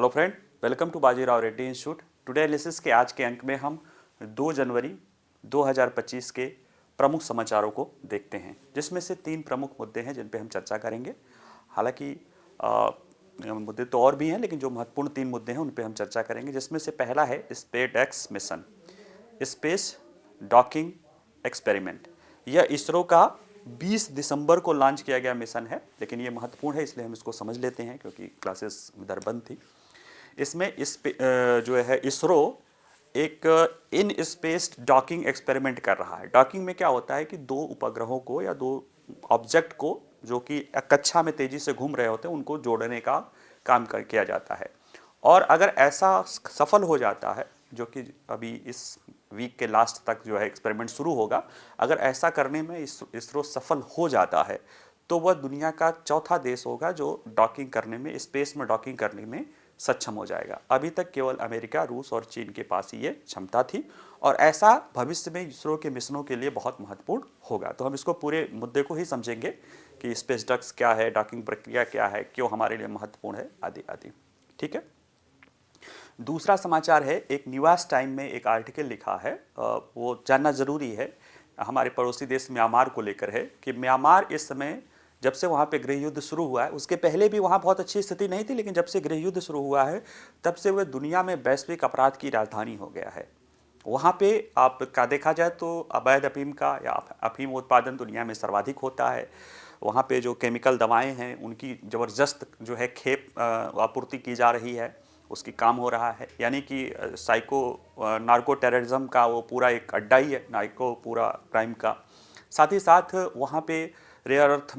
Hello friend, welcome to Bajirao Reddy institute. Today analysis के आज के अंक में हम 2 जनवरी 2025 के प्रमुख समाचारों को देखते हैं, जिसमें से 3 प्रमुख मुद्दे हैं जिन पे हम चर्चा करेंगे। हालांकि मुद्दे तो और भी हैं, लेकिन जो महत्वपूर्ण 3 मुद्दे हैं उन पे हम चर्चा करेंगे, जिसमें से पहला है SpaceX mission, space docking experiment. यह इसरो का 20 दिसंबर को लॉन्च किया गया मिशन है, लेकिन ये महत्वपूर्ण है इसलिए हम इसको समझ लेते हैं क्योंकि क्लासेस इधर बंद थी। इसमें जो है इसरो एक इन स्पेस डॉकिंग एक्सपेरिमेंट कर रहा है। डॉकिंग में क्या होता है कि 2 उपग्रहों को या 2 ऑब्जेक्ट को जो कि कक्षा में तेजी से घूम रहे होते हैं उनको जोड़ने का काम किया जाता है। और अगर ऐसा सफल हो जाता है, जो कि अभी इस वीक के लास्ट तक जो है एक्सपेरिमेंट शुरू होगा, अगर ऐसा करने में इसरो सफल हो जाता है तो वह दुनिया का चौथा देश होगा जो डॉकिंग करने में, स्पेस में डॉकिंग करने में सक्षम हो जाएगा। अभी तक केवल अमेरिका, रूस और चीन के पास ही ये क्षमता थी, और ऐसा भविष्य में इसरो के मिशनों के लिए बहुत महत्वपूर्ण होगा। तो हम इसको पूरे मुद्दे को ही समझेंगे कि स्पेस डक्स क्या है, डॉकिंग प्रक्रिया क्या है, क्यों हमारे लिए महत्वपूर्ण है, आदि आदि। ठीक है। दूसरा समाचार है, एक न्यूयॉर्क टाइम में एक आर्टिकल लिखा है, वो जानना जरूरी है, हमारे पड़ोसी देश म्यांमार को लेकर है कि म्यांमार इस समय, जब से वहाँ पे गृह युद्ध शुरू हुआ है, उसके पहले भी वहाँ बहुत अच्छी स्थिति नहीं थी, लेकिन जब से गृह युद्ध शुरू हुआ है तब से वह दुनिया में वैश्विक अपराध की राजधानी हो गया है। वहाँ पे आपका देखा जाए तो अवैध अफीम का या अफीम उत्पादन दुनिया में सर्वाधिक होता है। वहाँ पे जो केमिकल दवाएं हैं उनकी ज़बरदस्त जो है खेप आपूर्ति की जा रही है, उसकी काम हो रहा है। यानी कि नार्को टेररिज्म का वो पूरा एक अड्डा ही है, नार्को पूरा क्राइम का। साथ ही साथ वहाँ पे रेयर अर्थ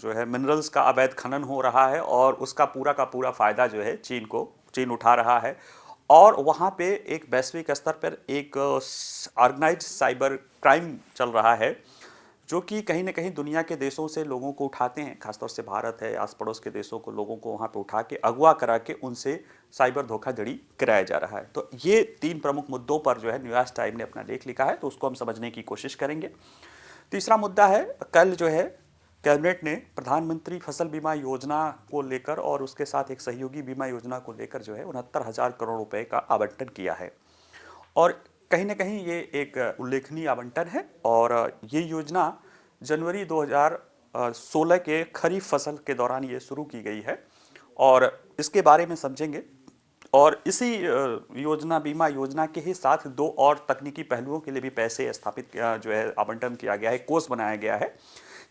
जो है मिनरल्स का अवैध खनन हो रहा है, और उसका पूरा का पूरा फ़ायदा जो है चीन उठा रहा है। और वहाँ पे एक वैश्विक स्तर पर एक ऑर्गेनाइज्ड साइबर क्राइम चल रहा है, जो कि कहीं ना कहीं दुनिया के देशों से लोगों को उठाते हैं, खासतौर से भारत है, आस पड़ोस के देशों को, लोगों को वहाँ पे उठा के अगवा करा के उनसे साइबर धोखाधड़ी कराया जा रहा है। तो ये 3 प्रमुख मुद्दों पर जो है न्यूयॉर्क टाइम ने अपना लेख लिखा है, तो उसको हम समझने की कोशिश करेंगे। तीसरा मुद्दा है, कल जो है कैबिनेट ने प्रधानमंत्री फसल बीमा योजना को लेकर और उसके साथ एक सहयोगी बीमा योजना को लेकर जो है 69,000 करोड़ रुपए का आवंटन किया है। और कहीं ना कहीं ये एक उल्लेखनीय आवंटन है, और ये योजना जनवरी 2016 के खरीफ फसल के दौरान ये शुरू की गई है, और इसके बारे में समझेंगे। और इसी बीमा योजना के ही साथ 2 और तकनीकी पहलुओं के लिए भी पैसे स्थापित जो है आवंटन किया गया है, कोष बनाया गया है,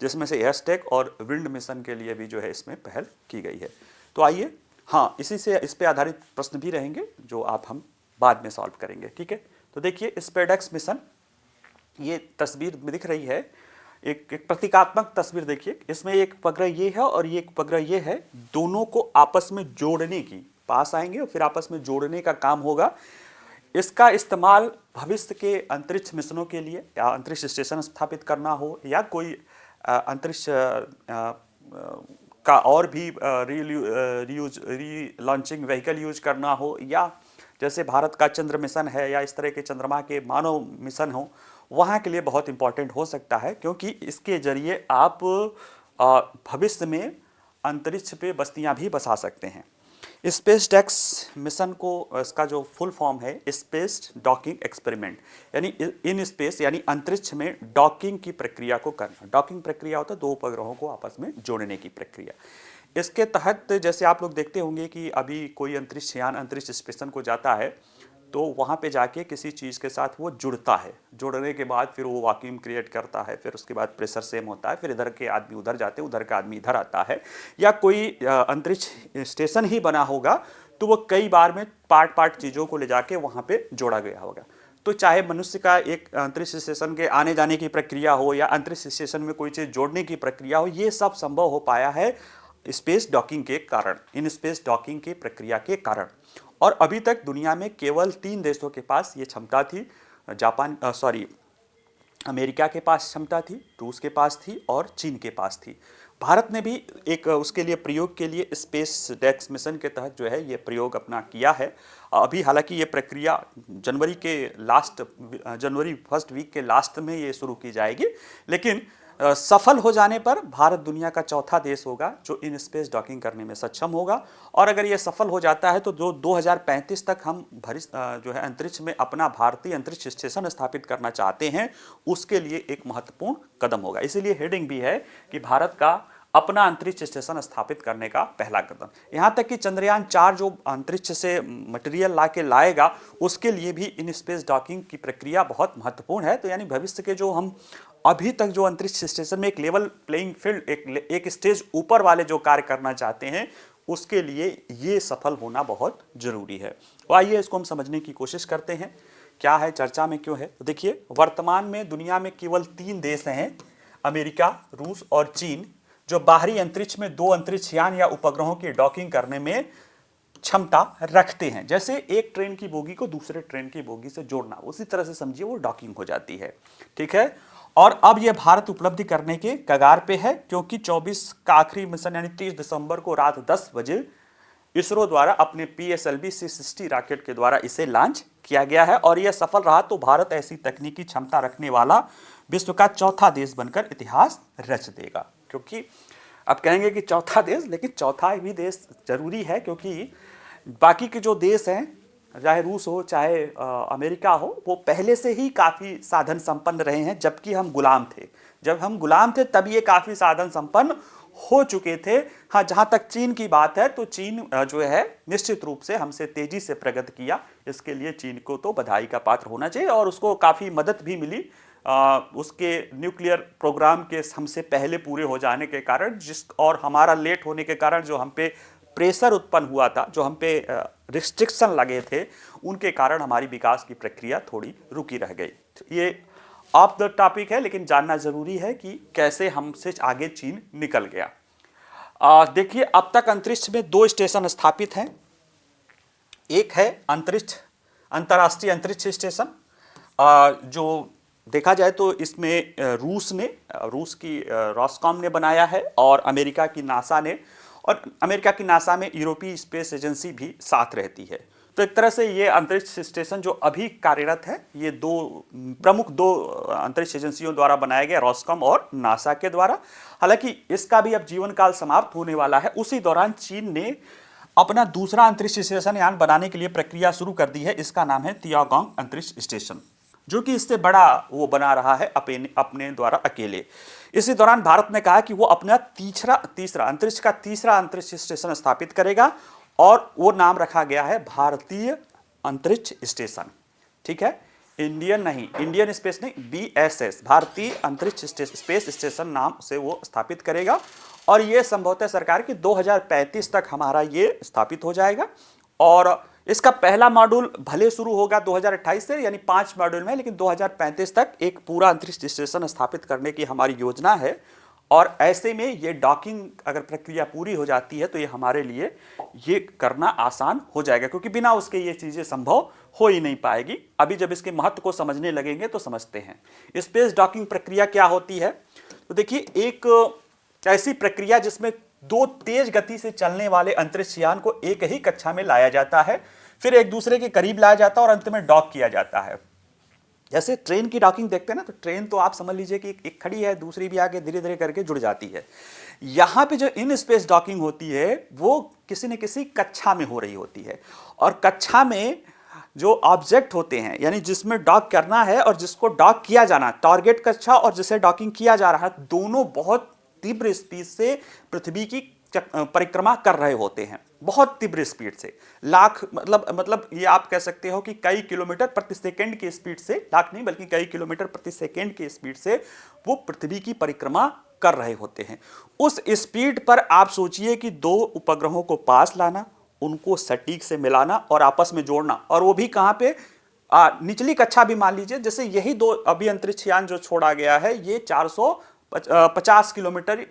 जिसमें से एयरस्टेक और विंड मिशन के लिए भी जो है इसमें पहल की गई है। तो आइए, हाँ, इस पे आधारित प्रश्न भी रहेंगे जो हम बाद में सॉल्व करेंगे। ठीक है। तो देखिए, स्पेसएक्स मिशन, ये तस्वीर में दिख रही है, एक प्रतीकात्मक तस्वीर देखिए। इसमें एक उपग्रह ये है और ये एक उपग्रह ये है, दोनों को आपस में जोड़ने की, पास आएंगे और फिर आपस में जोड़ने का काम होगा। इसका इस्तेमाल भविष्य के अंतरिक्ष मिशनों के लिए, या अंतरिक्ष स्टेशन स्थापित करना हो, या कोई अंतरिक्ष का और भी री लॉन्चिंग व्हीकल यूज करना हो, या जैसे भारत का चंद्र मिशन है, या इस तरह के चंद्रमा के मानव मिशन हो, वहाँ के लिए बहुत इंपॉर्टेंट हो सकता है, क्योंकि इसके जरिए आप भविष्य में अंतरिक्ष पे बस्तियाँ भी बसा सकते हैं। स्पेसएक्स मिशन को, इसका जो फुल फॉर्म है स्पेस डॉकिंग एक्सपेरिमेंट, यानी इन स्पेस यानी अंतरिक्ष में डॉकिंग की प्रक्रिया को करना। डॉकिंग प्रक्रिया होता है 2 उपग्रहों को आपस में जोड़ने की प्रक्रिया। इसके तहत जैसे आप लोग देखते होंगे कि अभी कोई अंतरिक्ष यान अंतरिक्ष स्टेशन को जाता है तो वहाँ पे जाके किसी चीज़ के साथ वो जुड़ता है, जुड़ने के बाद फिर वो वैक्यूम क्रिएट करता है, फिर उसके बाद प्रेशर सेम होता है, फिर इधर के आदमी उधर जाते हैं, उधर का आदमी इधर आता है। या कोई अंतरिक्ष स्टेशन ही बना होगा तो वो कई बार में पार्ट चीज़ों को ले जाके वहाँ पे जोड़ा गया होगा। तो चाहे मनुष्य का एक अंतरिक्ष स्टेशन के आने जाने की प्रक्रिया हो, या अंतरिक्ष स्टेशन में कोई चीज़ जोड़ने की प्रक्रिया हो, ये सब संभव हो पाया है स्पेस डॉकिंग के कारण, इन स्पेस डॉकिंग की प्रक्रिया के कारण। और अभी तक दुनिया में केवल 3 देशों के पास ये क्षमता थी, अमेरिका के पास क्षमता थी, रूस के पास थी और चीन के पास थी। भारत ने भी एक उसके लिए प्रयोग के लिए स्पेसएक्स मिशन के तहत जो है ये प्रयोग अपना किया है। अभी हालांकि ये प्रक्रिया जनवरी फर्स्ट वीक के लास्ट में ये शुरू की जाएगी, लेकिन सफल हो जाने पर भारत दुनिया का चौथा देश होगा जो इन स्पेस डॉकिंग करने में सक्षम होगा। और अगर ये सफल हो जाता है तो जो 2035 तक हम जो है अंतरिक्ष में अपना भारतीय अंतरिक्ष स्टेशन स्थापित करना चाहते हैं, उसके लिए एक महत्वपूर्ण कदम होगा। इसीलिए हेडिंग भी है कि भारत का अपना अंतरिक्ष स्टेशन स्थापित करने का पहला कदम। यहाँ तक कि चंद्रयान 4 जो अंतरिक्ष से मटेरियल ला के लाएगा, उसके लिए भी इन स्पेस डॉकिंग की प्रक्रिया बहुत महत्वपूर्ण है। तो यानी भविष्य के जो हम अभी तक जो अंतरिक्ष स्टेशन में एक लेवल प्लेइंग फील्ड, एक स्टेज ऊपर वाले जो कार्य करना चाहते हैं, उसके लिए ये सफल होना बहुत जरूरी है। तो आइए इसको हम समझने की कोशिश करते हैं, क्या है, चर्चा में क्यों है। तो देखिए, वर्तमान में दुनिया में केवल 3 देश हैं, अमेरिका, रूस और चीन, जो बाहरी अंतरिक्ष में 2 अंतरिक्ष यान या उपग्रहों की डॉकिंग करने में क्षमता रखते हैं। जैसे एक ट्रेन की बोगी को दूसरे ट्रेन की बोगी से जोड़ना, उसी तरह से समझिए वो डॉकिंग हो जाती है। ठीक है, और अब यह भारत उपलब्धि करने के कगार पे है, क्योंकि 24 का आखिरी मिशन यानी 30 दिसंबर को रात 10 बजे इसरो द्वारा अपने PSLV C60 रॉकेट के द्वारा इसे लॉन्च किया गया है। और यह सफल रहा तो भारत ऐसी तकनीकी क्षमता रखने वाला विश्व का चौथा देश बनकर इतिहास रच देगा। क्योंकि अब कहेंगे कि चौथा देश, लेकिन चौथा भी देश जरूरी है, क्योंकि बाकी के जो देश हैं, चाहे रूस हो चाहे अमेरिका हो, वो पहले से ही काफ़ी साधन संपन्न रहे हैं, जबकि हम गुलाम थे। जब हम गुलाम थे तब ये काफ़ी साधन संपन्न हो चुके थे। हाँ, जहाँ तक चीन की बात है तो चीन जो है निश्चित रूप से हमसे तेजी से प्रगति किया। इसके लिए चीन को तो बधाई का पात्र होना चाहिए, और उसको काफ़ी मदद भी मिली उसके न्यूक्लियर प्रोग्राम के हमसे पहले पूरे हो जाने के कारण, और हमारा लेट होने के कारण जो हम पे प्रेशर उत्पन्न हुआ था, जो हम पे रिस्ट्रिक्शन लगे थे, उनके कारण हमारी विकास की प्रक्रिया थोड़ी रुकी रह गई। ये ऑफ द टॉपिक है, लेकिन जानना जरूरी है कि कैसे हमसे आगे चीन निकल गया। देखिए, अब तक अंतरिक्ष में 2 स्टेशन स्थापित हैं। एक है अंतर्राष्ट्रीय अंतरिक्ष स्टेशन, जो देखा जाए तो इसमें रूस की रॉसकॉम ने बनाया है, और अमेरिका की नासा ने, और अमेरिका की नासा में यूरोपीय स्पेस एजेंसी भी साथ रहती है। तो एक तरह से ये अंतरिक्ष स्टेशन जो अभी कार्यरत है, ये प्रमुख दो अंतरिक्ष एजेंसियों द्वारा बनाया गया, रॉसकॉम और नासा के द्वारा। हालांकि इसका भी अब जीवन काल समाप्त होने वाला है। उसी दौरान चीन ने अपना दूसरा अंतरिक्ष स्टेशन यान बनाने के लिए प्रक्रिया शुरू कर दी है। इसका नाम है तियागोंग अंतरिक्ष स्टेशन, जो कि इससे बड़ा वो बना रहा है अपने द्वारा अकेले। इसी दौरान भारत ने कहा कि वो अपना तीसरा अंतरिक्ष स्टेशन स्थापित करेगा, और वो नाम रखा गया है भारतीय अंतरिक्ष स्टेशन। ठीक है, इंडियन स्पेस नहीं, BSS, भारतीय अंतरिक्ष स्पेस स्टेशन नाम से वो स्थापित करेगा। और ये संभवतः सरकार की 2035 तक हमारा ये स्थापित हो जाएगा। और इसका पहला मॉड्यूल भले शुरू होगा 2028 से, यानी 5 मॉड्यूल में, लेकिन 2035 तक एक पूरा अंतरिक्ष स्टेशन स्थापित करने की हमारी योजना है। और ऐसे में ये डॉकिंग अगर प्रक्रिया पूरी हो जाती है तो ये हमारे लिए ये करना आसान हो जाएगा, क्योंकि बिना उसके ये चीज़ें संभव हो ही नहीं पाएगी। अभी जब इसके महत्व को समझने लगेंगे तो समझते हैं। स्पेस डॉकिंग प्रक्रिया क्या होती है। तो देखिए, एक ऐसी प्रक्रिया जिसमें 2 तेज गति से चलने वाले अंतरिक्ष यान को एक ही कक्षा में लाया जाता है, फिर एक दूसरे के करीब लाया जाता है और अंत में डॉक किया जाता है। जैसे ट्रेन की डॉकिंग देखते हैं ना, तो ट्रेन तो आप समझ लीजिए कि एक खड़ी है, दूसरी भी आगे धीरे धीरे करके जुड़ जाती है। यहाँ पे जो इन स्पेस डॉकिंग होती है वो किसी न किसी कक्षा में हो रही होती है, और कक्षा में जो ऑब्जेक्ट होते हैं, यानी जिसमें डॉक करना है और जिसको डॉक किया जाना, टारगेट कक्षा और जिसे डॉकिंग किया जा रहा है, दोनों बहुत तीव्र स्पीड से पृथ्वी की परिक्रमा कर रहे होते हैं, बहुत तीव्र स्पीड से, मतलब ये आप कह सकते हो कि कई किलोमीटर प्रति सेकंड की स्पीड से, लाख नहीं बल्कि कई किलोमीटर प्रति सेकंड की स्पीड से वो पृथ्वी की परिक्रमा कर रहे होते हैं। उस स्पीड पर आप सोचिए कि 2 उपग्रहों को पास लाना, उनको सटीक से मिलाना और आपस में जोड़ना, और वो भी कहाँ पे, निचली कक्षा भी मान लीजिए। जैसे यही 2 अभी अंतरिक्ष यान जो छोड़ा गया है, ये 450 किलोमीटर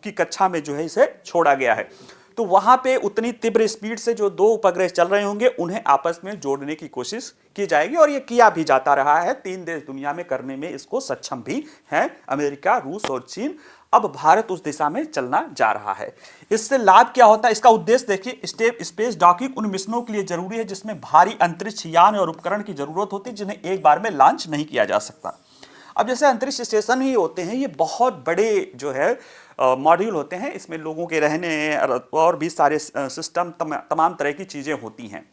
की कक्षा में जो है इसे छोड़ा गया है। तो वहां पे उतनी तीव्र स्पीड से जो 2 उपग्रह चल रहे होंगे उन्हें आपस में जोड़ने की कोशिश की जाएगी, और ये किया भी जाता रहा है। 3 देश दुनिया में करने में इसको सक्षम भी हैं, अमेरिका, रूस और चीन। अब भारत उस दिशा में चलना जा रहा है। इससे लाभ क्या होता है, इसका उद्देश्य देखिए। स्पेस डॉकिंग उन मिशनों के लिए जरूरी है जिसमें भारी अंतरिक्ष यान और उपकरण की जरूरत होती है, जिन्हें एक बार में लॉन्च नहीं किया जा सकता। अब जैसे अंतरिक्ष स्टेशन ही होते हैं, ये बहुत बड़े जो है मॉड्यूल होते हैं, इसमें लोगों के रहने और भी सारे सिस्टम तमाम तरह की चीज़ें होती हैं।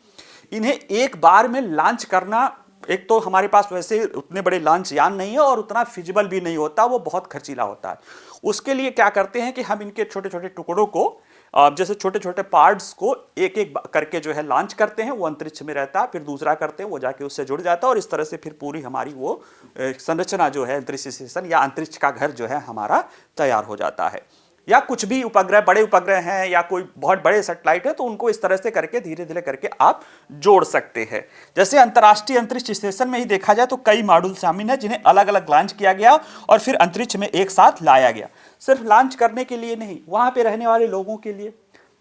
इन्हें एक बार में लॉन्च करना, एक तो हमारे पास वैसे उतने बड़े लॉन्च यान नहीं है और उतना फिजिबल भी नहीं होता, वो बहुत खर्चीला होता है। उसके लिए क्या करते हैं कि हम इनके छोटे छोटे टुकड़ों को, जैसे छोटे छोटे पार्ट्स को एक एक करके जो है लॉन्च करते हैं, वो अंतरिक्ष में रहता है, फिर दूसरा करते हैं, वो जाके उससे जुड़ जाता है और इस तरह से फिर पूरी हमारी वो संरचना जो है अंतरिक्ष स्टेशन या अंतरिक्ष का घर जो है हमारा तैयार हो जाता है। या कुछ भी उपग्रह, बड़े उपग्रह हैं या कोई बहुत बड़े सैटेलाइट है, तो उनको इस तरह से करके धीरे धीरे करके आप जोड़ सकते हैं। जैसे अंतर्राष्ट्रीय अंतरिक्ष स्टेशन में ही देखा जाए तो कई मॉड्यूल शामिल हैं जिन्हें अलग अलग लॉन्च किया गया और फिर अंतरिक्ष में एक साथ लाया गया। सिर्फ लॉन्च करने के लिए नहीं, वहां पे रहने वाले लोगों के लिए।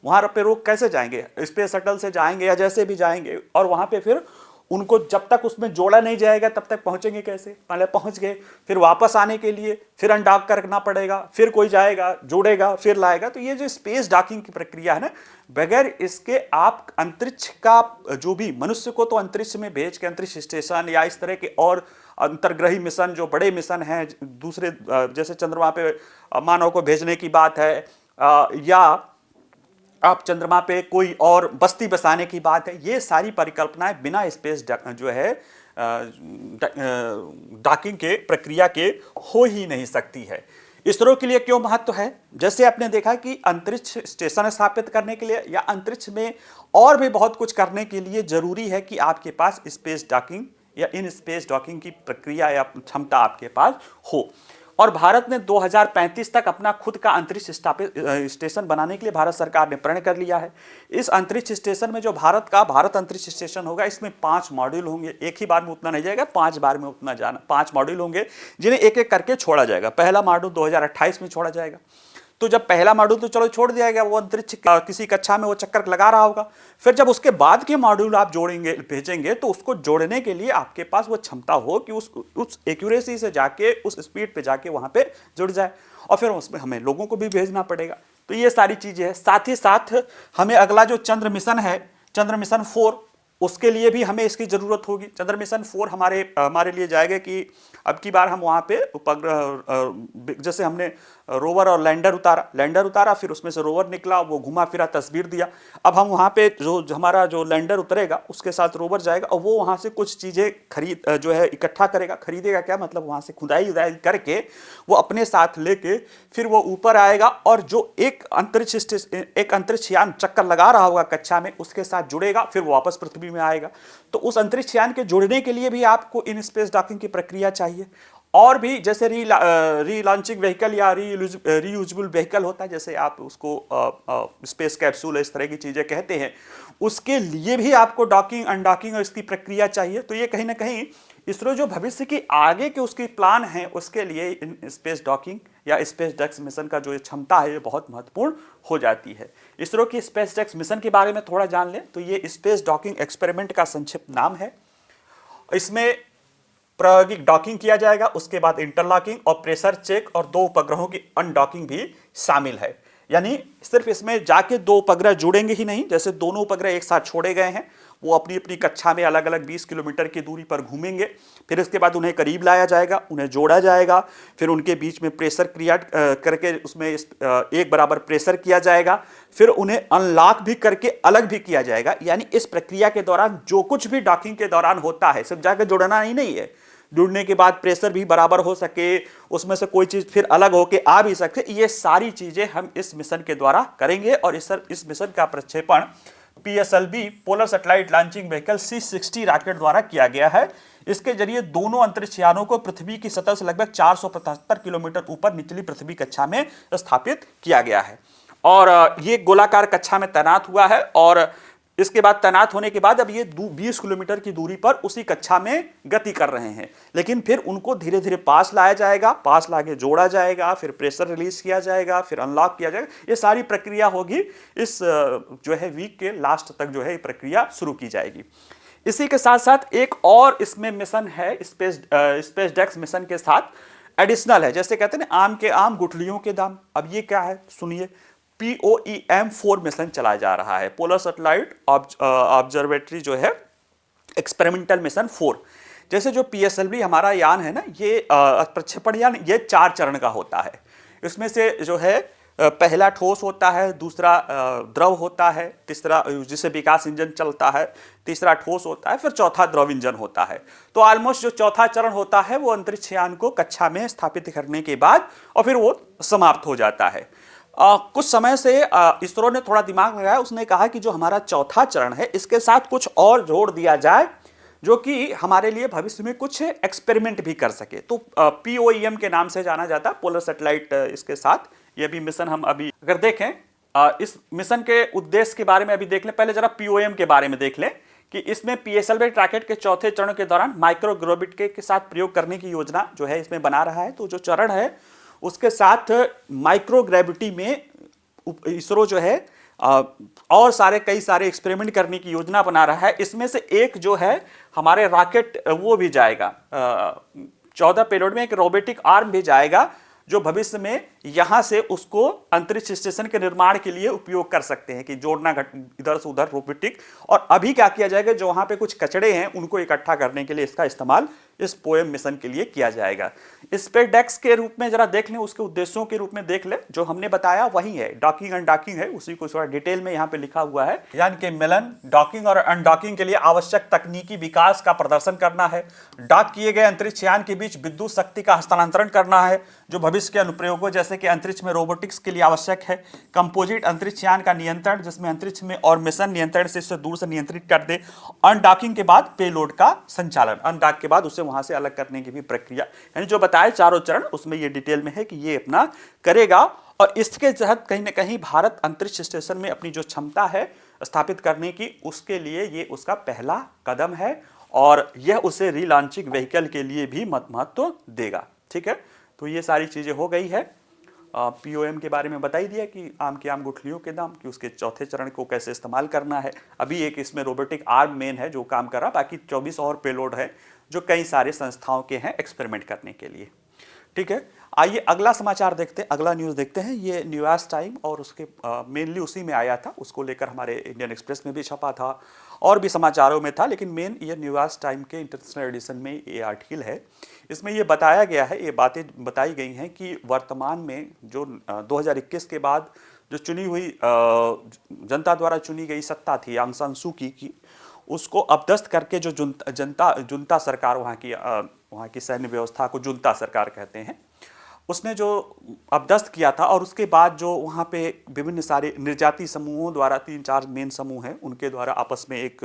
वहां पे लोग कैसे जाएंगे, स्पेस शटल से जाएंगे या जैसे भी जाएंगे, और वहां पे फिर उनको जब तक उसमें जोड़ा नहीं जाएगा तब तक पहुंचेंगे कैसे? पहले पहुंच गए, फिर वापस आने के लिए फिर अनडॉक करना पड़ेगा, फिर कोई जाएगा, जोड़ेगा, फिर लाएगा। तो ये जो स्पेस डॉकिंग की प्रक्रिया है ना, बगैर इसके आप अंतरिक्ष का जो भी, मनुष्य को तो अंतरिक्ष में भेज के अंतरिक्ष स्टेशन या इस तरह के और अंतर्ग्रही मिशन, जो बड़े मिशन हैं दूसरे, जैसे चंद्रमा पे मानव को भेजने की बात है, या आप चंद्रमा पे कोई और बस्ती बसाने की बात है, ये सारी परिकल्पनाएं बिना स्पेस जो है डॉकिंग के प्रक्रिया के हो ही नहीं सकती है। इसरो के लिए क्यों महत्व है? जैसे आपने देखा कि अंतरिक्ष स्टेशन स्थापित करने के लिए या अंतरिक्ष में और भी बहुत कुछ करने के लिए जरूरी है कि आपके पास स्पेस डॉकिंग या इन स्पेस डॉकिंग की प्रक्रिया या क्षमता आपके पास हो। और भारत ने 2035 तक अपना खुद का अंतरिक्ष स्टेशन बनाने के लिए भारत सरकार ने प्रण कर लिया है। इस अंतरिक्ष स्टेशन में जो भारत अंतरिक्ष स्टेशन होगा, इसमें 5 मॉड्यूल होंगे। एक ही बार में उतना नहीं जाएगा, 5 बार में उतना जाना, 5 मॉड्यूल होंगे जिन्हें एक एक करके छोड़ा जाएगा। पहला मॉड्यूल 2028 में छोड़ा जाएगा। तो जब पहला मॉड्यूल तो चलो छोड़ दिया गया, वो अंतरिक्ष किसी कक्षा में वो चक्कर लगा रहा होगा। फिर जब उसके बाद के मॉड्यूल आप जोड़ेंगे, भेजेंगे, तो उसको जोड़ने के लिए आपके पास वो क्षमता हो कि उस एक्यूरेसी से जाके, उस स्पीड पे जाके वहां पे जुड़ जाए, और फिर उसमें हमें लोगों को भी भेजना पड़ेगा। तो ये सारी चीजें हैं। साथ ही साथ हमें अगला जो चंद्र मिशन है, चंद्र मिशन 4, उसके लिए भी हमें इसकी जरूरत होगी। चंद्र मिशन 4 हमारे लिए जाएगा कि अब की बार हम वहाँ पे उपग्रह, जैसे हमने रोवर और लैंडर उतारा, फिर उसमें से रोवर निकला, वो घुमा फिरा तस्वीर दिया। अब हम वहाँ पे जो हमारा जो लैंडर उतरेगा उसके साथ रोवर जाएगा और वो वहाँ से कुछ चीज़ें जो है इकट्ठा करेगा। खरीदेगा क्या मतलब, वहाँ से खुदाई करके वो अपने साथ लेके फिर वो ऊपर आएगा और जो एक अंतरिक्ष यान चक्कर लगा रहा होगा कक्षा में, उसके साथ जुड़ेगा, फिर वो वापस पृथ्वी में आएगा। तो उस अंतरिक्ष यान के जुड़ने के लिए भी आपको इन स्पेस डॉकिंग की प्रक्रिया चाहिए। और भी जैसे रीलॉन्चिंग व्हीकल या रीयूजेबल व्हीकल होता है, जैसे आप उसको स्पेस कैप्सूल इस तरह की चीजें कहते हैं, उसके लिए भी आपको डॉकिंग अनडॉकिंग और इसकी प्रक्रिया चाहिए। तो ये कहीं ना कहीं इसरो जो भविष्य की आगे के उसकी प्लान है, उसके लिए इन स्पेस डॉकिंग या स्पेस डेक्स मिशन का जो क्षमता है, ये बहुत महत्वपूर्ण हो जाती है। इसरो की स्पेस डेक्स मिशन के बारे में थोड़ा जान लें तो ये स्पेस डॉकिंग एक्सपेरिमेंट का संक्षिप्त नाम है। इसमें प्रायोगिक डॉकिंग किया जाएगा, उसके बाद इंटरलॉकिंग और प्रेशर चेक और 2 उपग्रहों की अनडॉकिंग भी शामिल है। यानी सिर्फ इसमें जाके 2 उपग्रह जुड़ेंगे ही नहीं, जैसे दोनों उपग्रह एक साथ छोड़े गए हैं, वो अपनी अपनी कक्षा में अलग अलग 20 किलोमीटर की दूरी पर घूमेंगे। फिर इसके बाद उन्हें करीब लाया जाएगा, उन्हें जोड़ा जाएगा, फिर उनके बीच में प्रेशर क्रिएट करके उसमें एक बराबर प्रेशर किया जाएगा, फिर उन्हें अनलॉक भी करके अलग भी किया जाएगा। यानी इस प्रक्रिया के दौरान जो कुछ भी डॉकिंग के दौरान होता है, सिर्फ जाकर जुड़ना ही नहीं है, जुड़ने के बाद प्रेशर भी बराबर हो सके, उसमें से कोई चीज फिर अलग होके आ भी सके, ये सारी चीजें हम इस मिशन के द्वारा करेंगे। और इस मिशन का प्रक्षेपण PSLV polar satellite launching vehicle C60 rocket द्वारा किया गया है। इसके जरिए दोनों अंतरिक्ष यानों को पृथ्वी की सतह से लगभग 475 किलोमीटर ऊपर निचली पृथ्वी कक्षा में स्थापित किया गया है। और ये गोलाकार कक्षा में तैनात हुआ है और इसके बाद तैनात होने के बाद अब ये 20 किलोमीटर की दूरी पर उसी कक्षा में गति कर रहे हैं। लेकिन फिर उनको धीरे धीरे पास लाया जाएगा, पास लाके जोड़ा जाएगा, फिर प्रेशर रिलीज किया जाएगा, फिर अनलॉक किया जाएगा। ये सारी प्रक्रिया होगी। इस जो है वीक के लास्ट तक जो है ये प्रक्रिया शुरू की जाएगी। इसी के साथ साथ एक और इसमें मिशन है स्पेस डेक्स मिशन के साथ एडिशनल है। जैसे कहते हैं ना, आम के आम गुठलियों के दाम। अब ये क्या है सुनिए, POEM-4 मिशन चलाया जा रहा है, पोलर सैटेलाइट ऑब्जर्वेटरी जो है एक्सपेरिमेंटल मिशन 4, जैसे जो PSLV हमारा यान है ना, ये प्रक्षेपण यान ये 4 चरण का होता है। इसमें से जो है पहला ठोस होता है, दूसरा द्रव होता है, तीसरा जिसे विकास इंजन चलता है, तीसरा ठोस होता है, फिर चौथा द्रव इंजन होता है। तो ऑलमोस्ट जो चौथा चरण होता है वो अंतरिक्ष यान को कक्षा में स्थापित करने के बाद और फिर वो समाप्त हो जाता है। कुछ समय से इसरो ने थोड़ा दिमाग लगाया, उसने कहा कि जो हमारा चौथा चरण है इसके साथ कुछ और जोड़ दिया जाए जो कि हमारे लिए भविष्य में कुछ एक्सपेरिमेंट भी कर सके। तो POEM के नाम से जाना जाता है, पोलर सैटेलाइट। इसके साथ ये भी मिशन हम अभी अगर देखें, इस मिशन के उद्देश्य के बारे में अभी देख लें। पहले जरा POEM के बारे में देख लें कि इसमें PSLV रॉकेट के चौथे चरण के दौरान माइक्रोग्रेविटी के साथ प्रयोग करने की योजना जो है इसमें बना रहा है। तो जो चरण है उसके साथ माइक्रोग्रेविटी में इसरो जो है और कई सारे एक्सपेरिमेंट करने की योजना बना रहा है। इसमें से एक जो है हमारे रॉकेट वो भी जाएगा, 14 पेलोड में एक रोबोटिक आर्म भी जाएगा जो भविष्य में यहां से उसको अंतरिक्ष स्टेशन के निर्माण के लिए उपयोग कर सकते हैं कि जोड़ना इधर से उधर रोबोटिक। और अभी क्या किया जाएगा, जो वहां पे कुछ कचड़े हैं उनको इकट्ठा करने के लिए इसका इस्तेमाल इस पोएम मिशन के लिए किया जाएगा। स्पेस डेक्स के रूप में जरा देख लें, उसके उद्देश्यों के रूप में देख लें। जो हमने बताया वही है, डॉकिंग अनडॉकिंग है, उसी को थोड़ा डिटेल में यहाँ पे लिखा हुआ है। यानी कि मिलन डॉकिंग और अनडॉकिंग के लिए आवश्यक तकनीकी विकास का प्रदर्शन करना है। डॉक किए गए अंतरिक्ष यान के बीच विद्युत शक्ति का हस्तांतरण करना है जो भविष्य के अनुप्रयोगों जैसे कि अंतरिक्ष में रोबोटिक्स के लिए आवश्यक है। कंपोजिट अंतरिक्ष यान का नियंत्रण, जिसमें अंतरिक्ष में और मिशन नियंत्रण से इससे दूर से नियंत्रित कर दे। अनडॉकिंग के बाद पेलोड का संचालन, अनडॉक के बाद उसे वहां से अलग करने की भी प्रक्रिया, यानी जो बताए चारों चरण उसमें ये डिटेल में है कि ये अपना करेगा। और इसके तहत कहीं ना कहीं भारत अंतरिक्ष स्टेशन में अपनी जो क्षमता है स्थापित करने की, उसके लिए ये उसका पहला कदम है और यह उसे रीलॉन्चिंग व्हीकल के लिए भी महत्व देगा। ठीक है, तो ये सारी चीजें हो गई है। POM के बारे में बता ही दिया कि आम के आम गुठलियों के दाम, कि उसके चौथे चरण को कैसे इस्तेमाल करना है। अभी एक इसमें रोबोटिक आर्म मेन है जो काम कर रहा, बाकी 24 और पेलोड है जो कई सारे संस्थाओं के हैं एक्सपेरिमेंट करने के लिए। ठीक है, आइए अगला समाचार देखते हैं, अगला न्यूज़ देखते हैं। ये न्यूयॉर्क टाइम और उसके मेनली उसी में आया था, उसको लेकर हमारे इंडियन एक्सप्रेस में भी छपा था और भी समाचारों में था, लेकिन मेन ये न्यूयॉर्क टाइम के इंटरनेशनल एडिशन में ये आर्टिकल है। इसमें ये बताया गया है, ये बातें बताई गई हैं कि वर्तमान में जो 2021 के बाद जो चुनी हुई जनता द्वारा चुनी गई सत्ता थी आंग सान सू की, उसको अपदस्थ करके जो जुनता सरकार, वहाँ की सैन्य व्यवस्था को जुनता सरकार कहते हैं, उसने जो अपदस्थ किया था। और उसके बाद जो वहाँ पे विभिन्न सारे निर्जाति समूहों द्वारा 3-4 मेन समूह हैं, उनके द्वारा आपस में एक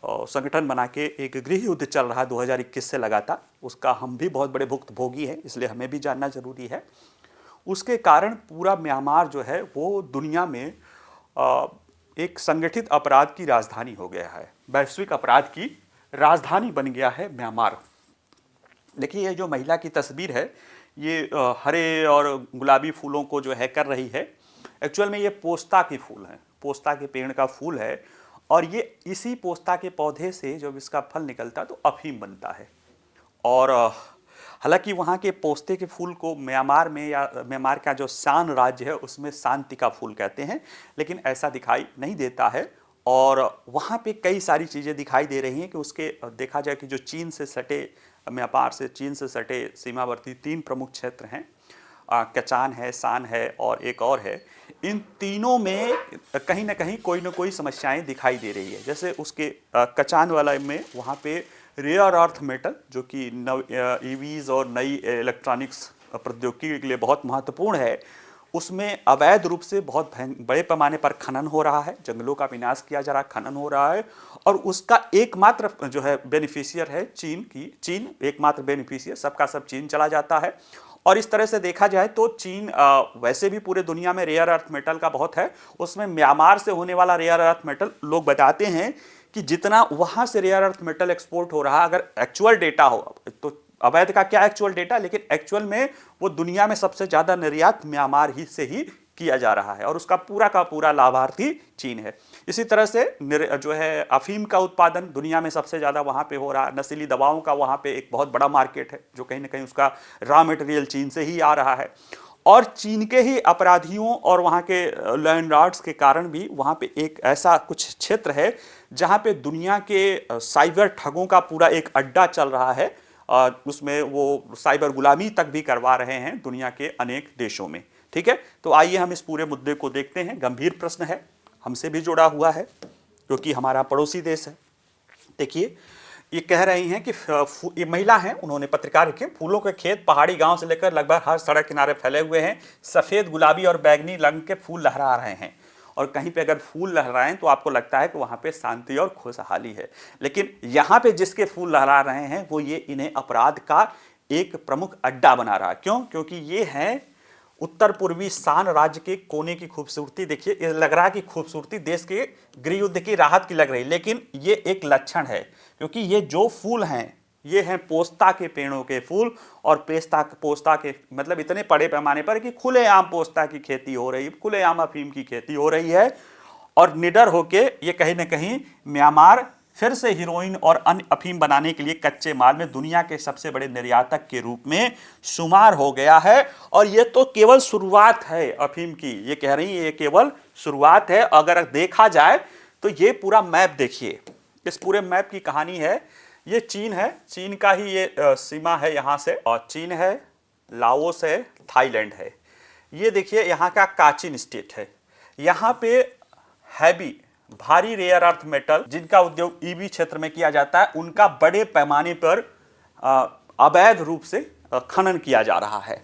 संगठन बना के एक गृह युद्ध चल रहा है 2021 से लगातार। उसका हम भी बहुत बड़े भुक्तभोगी हैं, इसलिए हमें भी जानना जरूरी है। उसके कारण पूरा म्यांमार जो है वो दुनिया में एक संगठित अपराध की राजधानी हो गया है, वैश्विक अपराध की राजधानी बन गया है म्यांमार। देखिए, ये जो महिला की तस्वीर है ये हरे और गुलाबी फूलों को जो है कर रही है। एक्चुअल में ये पोस्ता के फूल हैं, पोस्ता के पेड़ का फूल है और ये इसी पोस्ता के पौधे से जब इसका फल निकलता है तो अफीम बनता है। और हालांकि वहाँ के पोस्ते के फूल को म्यांमार में या म्यांमार का जो शान राज्य है उसमें शांति का फूल कहते हैं, लेकिन ऐसा दिखाई नहीं देता है। और वहाँ पे कई सारी चीज़ें दिखाई दे रही हैं कि उसके देखा जाए कि जो चीन से सटे, म्यांमार से चीन से सटे सीमावर्ती 3 प्रमुख क्षेत्र हैं, कचान है, शान है और एक और है। इन तीनों में कहीं ना कहीं कोई ना कोई समस्याएं दिखाई दे रही है। जैसे उसके कचान वाला में वहाँ पे रेयर अर्थ मेटल, जो कि EVs और नई इलेक्ट्रॉनिक्स प्रौद्योगिकी के लिए बहुत महत्वपूर्ण है, उसमें अवैध रूप से बहुत बड़े पैमाने पर खनन हो रहा है, जंगलों का विनाश किया जा रहा है, खनन हो रहा है। और उसका एकमात्र जो है बेनिफिशियर है चीन एकमात्र बेनिफिशियर, सबका सब चीन चला जाता है। और इस तरह से देखा जाए तो चीन वैसे भी पूरे दुनिया में रेयर अर्थ मेटल का बहुत है, उसमें म्यांमार से होने वाला रेयर अर्थ मेटल लोग बताते हैं कि जितना वहाँ से रेयर अर्थ मेटल एक्सपोर्ट हो रहा, अगर एक्चुअल डेटा हो तो, अवैध का क्या एक्चुअल डेटा, लेकिन एक्चुअल में वो दुनिया में सबसे ज़्यादा निर्यात म्यांमार ही से ही किया जा रहा है और उसका पूरा का पूरा लाभार्थी चीन है। इसी तरह से जो है अफीम का उत्पादन दुनिया में सबसे ज़्यादा वहाँ पे हो रहा है। नशीली दवाओं का वहाँ पे एक बहुत बड़ा मार्केट है जो कहीं ना कहीं उसका रॉ मटेरियल चीन से ही आ रहा है। और चीन के ही अपराधियों और वहाँ के लैंडलॉर्ड्स के कारण भी वहाँ पे एक ऐसा कुछ क्षेत्र है जहाँ पे दुनिया के साइबर ठगों का पूरा एक अड्डा चल रहा है। उसमें वो साइबर गुलामी तक भी करवा रहे हैं दुनिया के अनेक देशों में। ठीक है, तो आइए हम इस पूरे मुद्दे को देखते हैं। गंभीर प्रश्न है, हमसे भी जुड़ा हुआ है क्योंकि हमारा पड़ोसी देश है। देखिए, ये कह रही हैं कि ये महिला हैं, उन्होंने पत्रकार लिखे, फूलों के खेत पहाड़ी गांव से लेकर लगभग हर सड़क किनारे फैले हुए हैं। सफ़ेद, गुलाबी और बैगनी रंग के फूल लहरा रहे हैं, और कहीं पे अगर फूल लहराएं तो आपको लगता है कि वहाँ पे शांति और खुशहाली है। लेकिन यहाँ पे जिसके फूल लहरा रहे हैं वो ये इन्हें अपराध का एक प्रमुख अड्डा बना रहा है। क्यों? क्योंकि ये हैं उत्तर पूर्वी शान राज्य के कोने की खूबसूरती। देखिए, ये लग रहा है कि खूबसूरती देश के गृह युद्ध की राहत की लग रही, लेकिन ये एक लक्षण है, क्योंकि ये जो फूल हैं ये हैं पोस्ता के पेड़ों के फूल। और पोस्ता के मतलब इतने बड़े पैमाने पर कि खुलेआम पोस्ता की खेती हो रही है, खुलेआम अफीम की खेती हो रही है। और निडर होके ये कहीं ना कहीं म्यांमार फिर से हीरोइन और अन्य अफीम बनाने के लिए कच्चे माल में दुनिया के सबसे बड़े निर्यातक के रूप में शुमार हो गया है। और ये तो केवल शुरुआत है अफीम की, ये कह रही है ये केवल शुरुआत है। अगर देखा जाए तो ये पूरा मैप देखिए, इस पूरे मैप की कहानी है। ये चीन है, चीन का ही ये सीमा है यहाँ से, और चीन है, लाओस है, थाईलैंड है। ये देखिए यहाँ का काचिन स्टेट है। यहाँ पे हैवी भारी रेयर अर्थ मेटल जिनका उद्योग ईवी क्षेत्र में किया जाता है, उनका बड़े पैमाने पर अवैध रूप से खनन किया जा रहा है,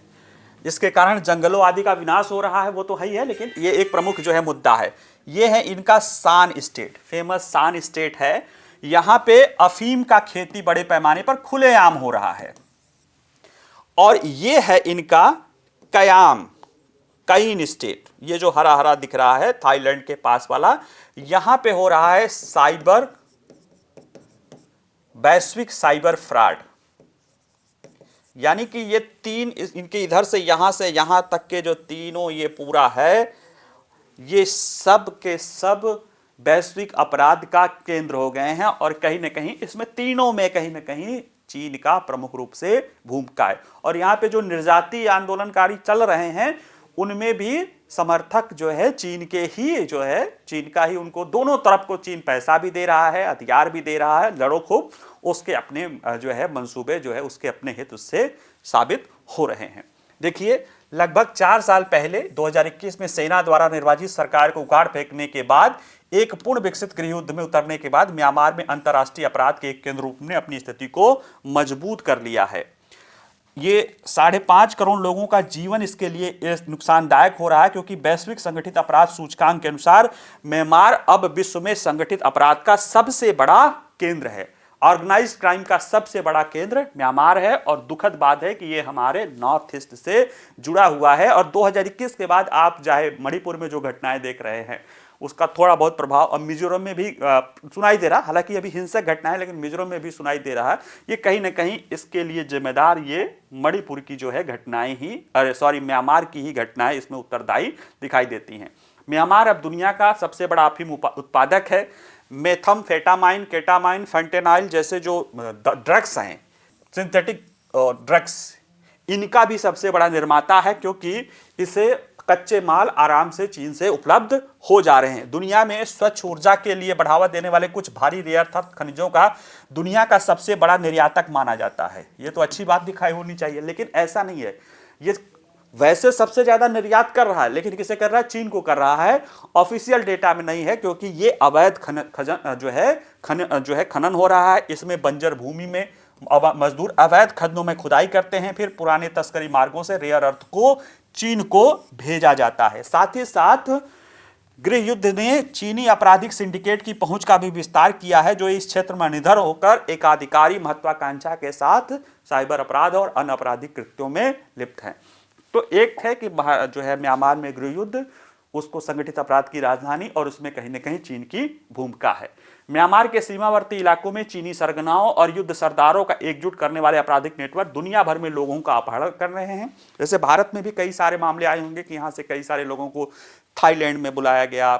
जिसके कारण जंगलों आदि का विनाश हो रहा है, वो तो है ही है। लेकिन ये एक प्रमुख जो है मुद्दा है। ये है इनका शान स्टेट, फेमस शान स्टेट है। यहाँ पे अफीम का खेती बड़े पैमाने पर खुलेआम हो रहा है। और ये है इनका काइन स्टेट, ये जो हरा हरा दिख रहा है थाईलैंड के पास वाला, यहां पे हो रहा है वैश्विक साइबर फ्रॉड। यानी कि ये तीन इनके इधर से यहां तक के जो तीनों ये पूरा है, ये सब के सब वैश्विक अपराध का केंद्र हो गए हैं। और कहीं ना कहीं इसमें तीनों में कहीं ना कहीं चीन का प्रमुख रूप से भूमिका है। और यहाँ पे जो निर्जातीय आंदोलनकारी चल रहे हैं उनमें भी समर्थक जो है चीन के ही जो है, चीन का ही, उनको दोनों तरफ को चीन पैसा भी दे रहा है, हथियार भी दे रहा है, लड़ो खूब, उसके अपने जो है मंसूबे जो है उसके अपने हित उससे साबित हो रहे हैं। देखिए, लगभग 4 साल पहले 2021 में सेना द्वारा निर्वाचित सरकार को उखाड़ फेंकने के बाद, एक पूर्ण विकसित गृह युद्ध में उतरने के बाद म्यांमार में अंतर्राष्ट्रीय अपराध के एक केंद्र रूप ने अपनी स्थिति को मजबूत कर लिया है। ये 5.5 करोड़ लोगों का जीवन इसके लिए नुकसानदायक हो रहा है, क्योंकि वैश्विक संगठित अपराध सूचकांक के अनुसार म्यांमार अब विश्व में संगठित अपराध का सबसे बड़ा केंद्र है। ऑर्गेनाइज्ड क्राइम का सबसे बड़ा केंद्र म्यांमार है। और दुखद बात है कि ये हमारे नॉर्थ ईस्ट से जुड़ा हुआ है। और 2021 के बाद आप चाहे मणिपुर में जो घटनाएं देख रहे हैं उसका थोड़ा बहुत प्रभाव अब मिजोरम में भी सुनाई दे रहा। हालांकि अभी हिंसक घटनाएं, लेकिन मिजोरम में भी सुनाई दे रहा है। ये कहीं ना कहीं इसके लिए जिम्मेदार ये मणिपुर की जो है घटनाएं ही, म्यांमार की ही घटनाएं इसमें उत्तरदायी दिखाई देती हैं। म्यांमार अब दुनिया का सबसे बड़ा अफीम उत्पादक है। मेथाम्फेटामाइन, केटामाइन, फेंटेनाइल जैसे जो ड्रग्स हैं, सिंथेटिक ड्रग्स, इनका भी सबसे बड़ा निर्माता है, क्योंकि इसे कच्चे माल आराम से चीन से उपलब्ध हो जा रहे हैं। दुनिया में स्वच्छ ऊर्जा के लिए बढ़ावा देने वाले कुछ भारी रेयर अर्थ खनिजों का दुनिया का सबसे बड़ा निर्यातक माना जाता है। ये तो अच्छी बात दिखाई होनी चाहिए, लेकिन ऐसा नहीं है। ये वैसे सबसे ज्यादा निर्यात कर रहा है, लेकिन किसे कर रहा है? चीन को कर रहा है। ऑफिशियल डेटा में नहीं है, क्योंकि ये अवैध खनन हो रहा है। इसमें बंजर भूमि में मजदूर अवैध खदानों में खुदाई करते हैं, फिर पुराने तस्करी मार्गों से रेयर अर्थ को चीन को भेजा जाता है। साथ ही साथ गृह युद्ध ने चीनी आपराधिक सिंडिकेट की पहुंच का भी विस्तार किया है, जो इस क्षेत्र में निधर होकर एकाधिकारी महत्वाकांक्षा के साथ साइबर अपराध और अन्य आपराधिक कृत्यों में लिप्त हैं। तो एक है कि जो है म्यांमार में गृह युद्ध, उसको संगठित अपराध की राजधानी, और उसमें कहीं न कहीं चीन की भूमिका है। म्यांमार के सीमावर्ती इलाकों में चीनी सरगनाओं और युद्ध सरदारों का एकजुट करने वाले आपराधिक नेटवर्क दुनिया भर में लोगों का अपहरण कर रहे हैं। जैसे भारत में भी कई सारे मामले आए होंगे कि यहाँ से कई सारे लोगों को थाईलैंड में बुलाया गया,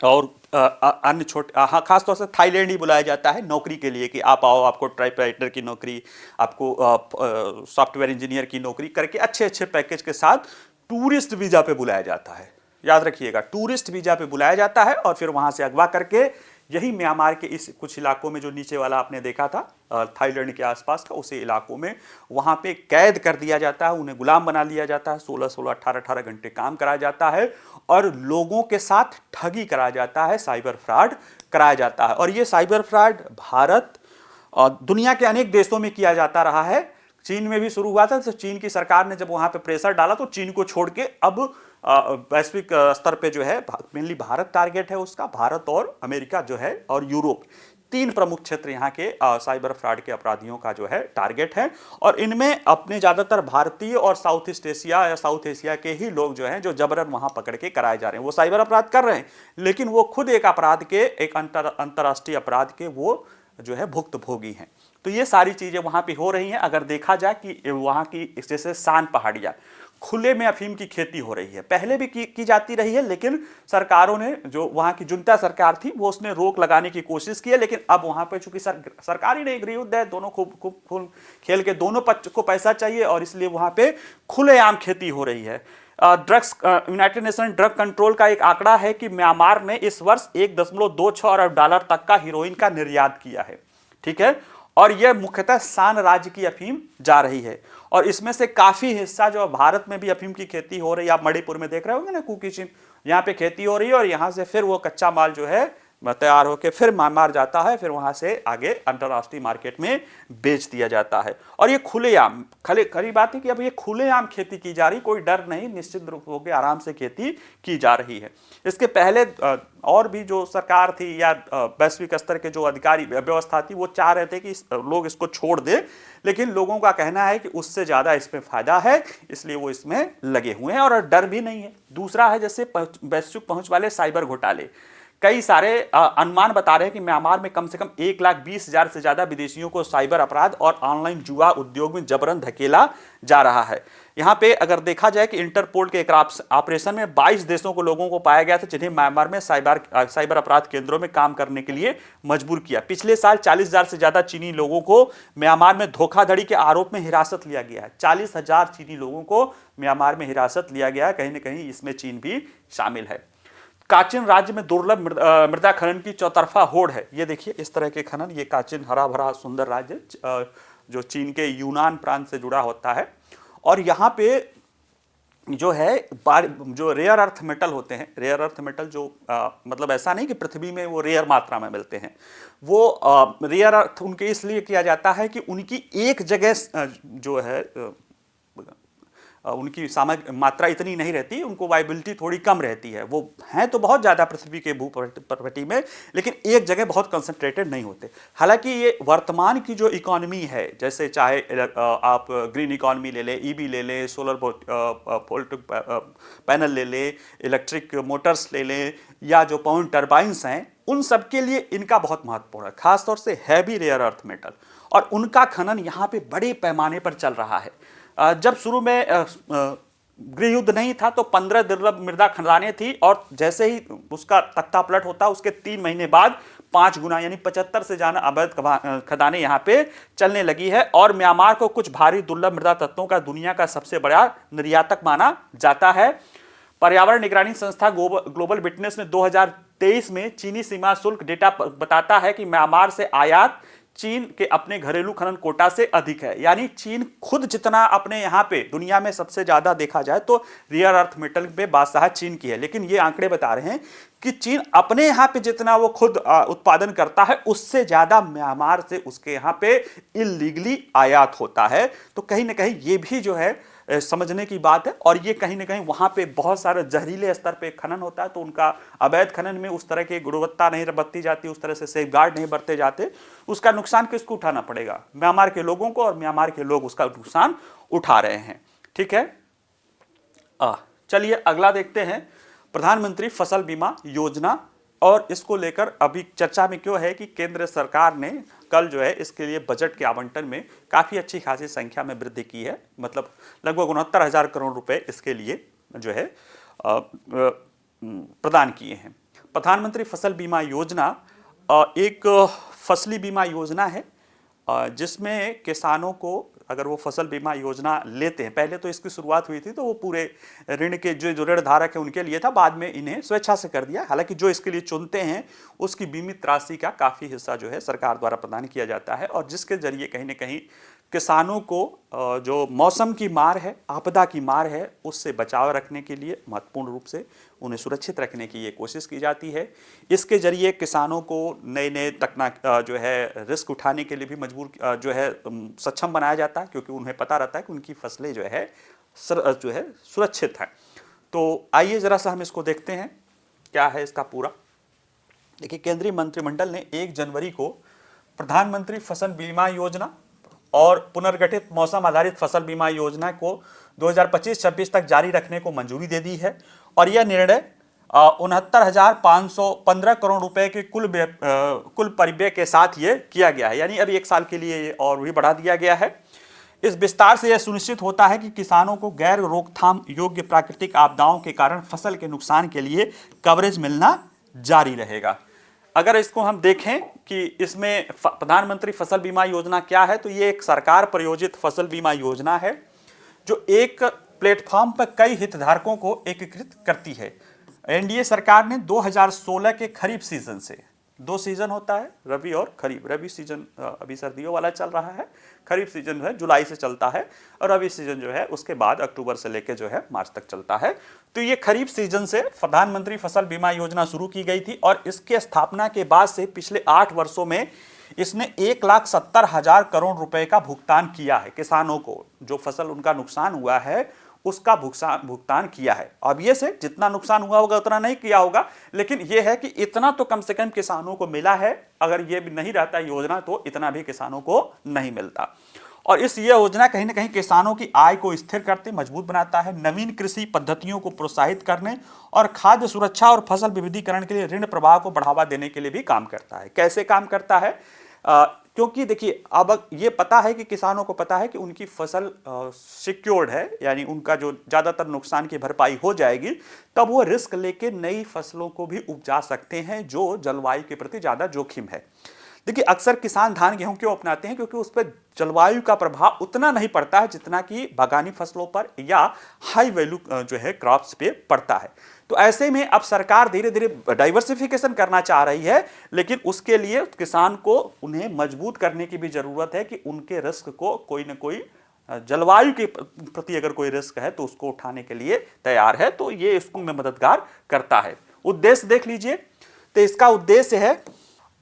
और अन्य छोटे, हाँ, खासतौर से थाईलैंड ही बुलाया जाता है नौकरी के लिए कि आप आओ, आपको टाइपराइटर की नौकरी, आपको सॉफ्टवेयर इंजीनियर की नौकरी करके अच्छे अच्छे पैकेज के साथ टूरिस्ट वीज़ा पे बुलाया जाता है। याद रखिएगा, टूरिस्ट वीज़ा पे बुलाया जाता है और फिर वहाँ से अगवा करके यही म्यांमार के इस कुछ इलाकों में, जो नीचे वाला आपने देखा था थाईलैंड के आसपास का, उसी इलाकों में वहाँ पे कैद कर दिया जाता है, उन्हें गुलाम बना लिया जाता है, 16-16, 18-18 घंटे काम कराया जाता है और लोगों के साथ ठगी कराया जाता है, साइबर फ्रॉड कराया जाता है। और ये साइबर फ्रॉड भारत और दुनिया के अनेक देशों में किया जाता रहा है। चीन में भी शुरू हुआ था, तो चीन की सरकार ने जब वहाँ पे प्रेशर डाला तो चीन को छोड़ के अब वैश्विक स्तर पे जो है मेनली भारत टारगेट है उसका, भारत और अमेरिका जो है और यूरोप, तीन प्रमुख क्षेत्र यहाँ के साइबर फ्रॉड के अपराधियों का जो है टारगेट है। और इनमें अपने ज़्यादातर भारतीय और साउथ ईस्ट एशिया या साउथ एशिया के ही लोग जो हैं, जो जबरन वहाँ पकड़ के कराए जा रहे हैं। वो साइबर अपराध कर रहे हैं, लेकिन वो खुद एक अपराध के, एक अंतर्राष्ट्रीय अपराध के वो जो है भुक्तभोगी हैं। तो ये सारी चीज़ें वहाँ पे हो रही हैं। अगर देखा जाए कि वहाँ की जैसे शान पहाड़ियाँ, खुले में अफीम की खेती हो रही है, पहले भी की जाती रही है, लेकिन सरकारों ने, जो वहाँ की जुंटा सरकार थी, वो उसने रोक लगाने की कोशिश की है। लेकिन अब वहाँ पे चूंकि सरकार ही नहीं, गृहयुद्ध है, दोनों खूब खेल के दोनों पक्ष को पैसा चाहिए और इसलिए वहाँ पे खुलेआम खेती हो रही है। Drugs, United nation drug control का एक आंकड़ा है कि म्यांमार ने इस वर्ष 1.26 अरब डॉलर तक का हीरोइन का निर्यात किया है, ठीक है। और यह मुख्यतः शान राज्य की अफीम जा रही है और इसमें से काफी हिस्सा जो भारत में भी अफीम की खेती हो रही है, आप मणिपुर में देख रहे होंगे ना, कुकीचिन, यहाँ पे खेती हो रही है और यहाँ से फिर वो कच्चा माल जो है तैयार होकर फिर म्यांमार जाता है, फिर वहां से आगे अंतर्राष्ट्रीय मार्केट में बेच दिया जाता है। और ये खुलेआम, खरी बात है कि अब ये खुलेआम खेती की जा रही, कोई डर नहीं, निश्चित रूप होकर आराम से खेती की जा रही है। इसके पहले और भी जो सरकार थी या वैश्विक स्तर के जो अधिकारी व्यवस्था थी, वो चाह रहे थे कि लोग इसको छोड़ दे, लेकिन लोगों का कहना है कि उससे ज्यादा इसमें फायदा है, इसलिए वो इसमें लगे हुए हैं और डर भी नहीं है। दूसरा है जैसे वैश्विक पहुंच वाले साइबर घोटाले, कई सारे अनुमान बता रहे हैं कि म्यांमार में कम से कम 1,20,000 से ज्यादा विदेशियों को साइबर अपराध और ऑनलाइन जुआ उद्योग में जबरन धकेला जा रहा है। यहाँ पे अगर देखा जाए कि इंटरपोल के एक ऑपरेशन में 22 देशों को लोगों को पाया गया था जिन्हें म्यांमार में साइबर अपराध केंद्रों में काम करने के लिए मजबूर किया। पिछले साल 40,000 से ज्यादा चीनी लोगों को म्यांमार में धोखाधड़ी के आरोप में हिरासत लिया गया है। 40,000 चीनी लोगों को म्यांमार में हिरासत लिया गया है, कहीं ना कहीं इसमें चीन भी शामिल है। काचिन राज्य में दुर्लभ मृदा खनन की चौतरफा होड़ है। ये देखिए इस तरह के खनन, ये काचिन हरा भरा सुंदर राज्य जो चीन के यूनान प्रांत से जुड़ा होता है। और यहाँ पे जो है जो रेयर अर्थ मेटल होते हैं, रेयर अर्थ मेटल जो मतलब ऐसा नहीं कि पृथ्वी में वो रेयर मात्रा में मिलते हैं, वो रेयर अर्थ उनके इसलिए किया जाता है कि उनकी एक जगह जो है उनकी मात्रा इतनी नहीं रहती, उनको वाइबिलिटी थोड़ी कम रहती है। वो हैं तो बहुत ज़्यादा पृथ्वी के भूपटल में, लेकिन एक जगह बहुत कंसंट्रेटेड नहीं होते। हालांकि ये वर्तमान की जो इकोनॉमी है, जैसे चाहे आप ग्रीन इकोनॉमी ले लें, ईवी ले लें, सोलर पैनल ले लें, इलेक्ट्रिक मोटर्स ले लें, या जो पवन टर्बाइंस हैं, उन सब के लिए इनका बहुत महत्वपूर्ण है, खासतौर से हैवी रेयर अर्थ मेटल। और उनका खनन यहाँ पे बड़े पैमाने पर चल रहा है। जब शुरू में गृह युद्ध नहीं था तो 15 दुर्लभ मृदा खदानें थी और जैसे ही उसका तख्ता पलट होता उसके 3 महीने बाद 5 गुना यानी 75 से ज्यादा अवैध खदानें यहाँ पे चलने लगी है। और म्यांमार को कुछ भारी दुर्लभ मृदा तत्वों का दुनिया का सबसे बड़ा निर्यातक माना जाता है। पर्यावरण निगरानी संस्था ग्लोबल विटनेस ने 2023 में चीनी सीमा शुल्क डेटा बताता है कि म्यांमार से आयात चीन के अपने घरेलू खनन कोटा से अधिक है। यानी चीन खुद जितना अपने यहाँ पे दुनिया में सबसे ज्यादा देखा जाए तो रियर अर्थ मेटल पे बादशाह चीन की है, लेकिन ये आंकड़े बता रहे हैं कि चीन अपने यहाँ पे जितना वो खुद उत्पादन करता है उससे ज्यादा म्यांमार से उसके यहाँ पे इलीगली आयात होता है। तो कहीं ना कहीं ये भी जो है समझने की बात है। और ये कहीं ना कहीं वहां पे बहुत सारे जहरीले स्तर पे खनन होता है, तो उनका अवैध खनन में उस तरह की गुणवत्ता नहीं बरती जाती, उस तरह से सेफ गार्ड नहीं बरते जाते, उसका नुकसान किसको उठाना पड़ेगा? म्यांमार के लोगों को, और म्यांमार के लोग उसका नुकसान उठा रहे हैं। ठीक है, चलिए अगला देखते हैं, प्रधानमंत्री फसल बीमा योजना। और इसको लेकर अभी चर्चा में क्यों है कि केंद्र सरकार ने कल जो है इसके लिए बजट के आवंटन में काफ़ी अच्छी खासी संख्या में वृद्धि की है। मतलब लगभग 69,000 करोड़ रुपए इसके लिए जो है प्रदान किए हैं। प्रधानमंत्री फसल बीमा योजना एक फसली बीमा योजना है जिसमें किसानों को अगर वो फसल बीमा योजना लेते हैं, पहले तो इसकी शुरुआत हुई थी तो वो पूरे ऋण के जो ऋण धारक है उनके लिए था, बाद में इन्हें स्वेच्छा से कर दिया। हालांकि जो इसके लिए चुनते हैं उसकी बीमित राशि का काफ़ी हिस्सा जो है सरकार द्वारा प्रदान किया जाता है और जिसके जरिए कहीं ना कहीं किसानों को जो मौसम की मार है, आपदा की मार है, उससे बचाव रखने के लिए महत्वपूर्ण रूप से उन्हें सुरक्षित रखने की ये कोशिश की जाती है। इसके जरिए किसानों को नए नए जो है रिस्क उठाने के लिए भी मजबूर जो है सक्षम बनाया जाता है, क्योंकि उन्हें पता रहता है कि उनकी फसलें जो है सुरक्षित हैं। तो आइए ज़रा सा हम इसको देखते हैं क्या है इसका पूरा। देखिए, केंद्रीय मंत्रिमंडल ने 1 जनवरी को प्रधानमंत्री फसल बीमा योजना और पुनर्गठित मौसम आधारित फसल बीमा योजना को 2025-26 तक जारी रखने को मंजूरी दे दी है और यह निर्णय 69,515 करोड़ रुपए के कुल परिव्यय के साथ ये किया गया है, यानी अभी 1 साल के लिए ये और भी बढ़ा दिया गया है। इस विस्तार से यह सुनिश्चित होता है कि किसानों को गैर रोकथाम योग्य प्राकृतिक आपदाओं के कारण फसल के नुकसान के लिए कवरेज मिलना जारी रहेगा। अगर इसको हम देखें कि इसमें प्रधानमंत्री फसल बीमा योजना क्या है, तो ये एक सरकार प्रायोजित फसल बीमा योजना है जो एक प्लेटफॉर्म पर कई हितधारकों को एकीकृत करती है। एनडीए सरकार ने 2016 के खरीफ सीजन से, 2 सीजन होता है, रबी और खरीफ। रबी सीजन अभी सर्दियों वाला चल रहा है, खरीफ सीजन जो है जुलाई से चलता है और रबी सीजन जो है उसके बाद अक्टूबर से लेकर जो है मार्च तक चलता है। तो ये खरीफ सीजन से प्रधानमंत्री फसल बीमा योजना शुरू की गई थी और इसके स्थापना के बाद से पिछले 8 वर्षों में इसने 1,70,000 करोड़ रुपए का भुगतान किया है किसानों को। जो फसल उनका नुकसान हुआ है उसका भुगतान किया है। अब ये से जितना नुकसान हुआ होगा उतना नहीं किया होगा, लेकिन ये है कि इतना तो कम से कम किसानों को मिला है। अगर ये भी नहीं रहता योजना तो इतना भी किसानों को नहीं मिलता। और इस ये योजना कहीं ना कहीं किसानों की आय को स्थिर करते मजबूत बनाता है, नवीन कृषि पद्धतियों को प्रोत्साहित करने और खाद्य सुरक्षा और फसल विविधीकरण के लिए ऋण प्रवाह को बढ़ावा देने के लिए भी काम करता है। कैसे काम करता है? क्योंकि देखिए, अब ये पता है कि किसानों को पता है कि उनकी फसल सिक्योर्ड है, यानी उनका जो ज़्यादातर नुकसान की भरपाई हो जाएगी, तब वो रिस्क लेके नई फसलों को भी उपजा सकते हैं जो जलवायु के प्रति ज़्यादा जोखिम है। देखिए, अक्सर किसान धान गेहूं क्यों अपनाते हैं? क्योंकि उस पर जलवायु का प्रभाव उतना नहीं पड़ता है जितना कि बागानी फसलों पर या हाई वैल्यू जो है क्रॉप्स पे पड़ता है। तो ऐसे में अब सरकार धीरे धीरे डाइवर्सिफिकेशन करना चाह रही है, लेकिन उसके लिए किसान को उन्हें मजबूत करने की भी जरूरत है कि उनके रिस्क को कोई ना कोई जलवायु के प्रति अगर कोई रिस्क है तो उसको उठाने के लिए तैयार है। तो ये इसको में मददगार करता है। उद्देश्य देख लीजिए, तो इसका उद्देश्य है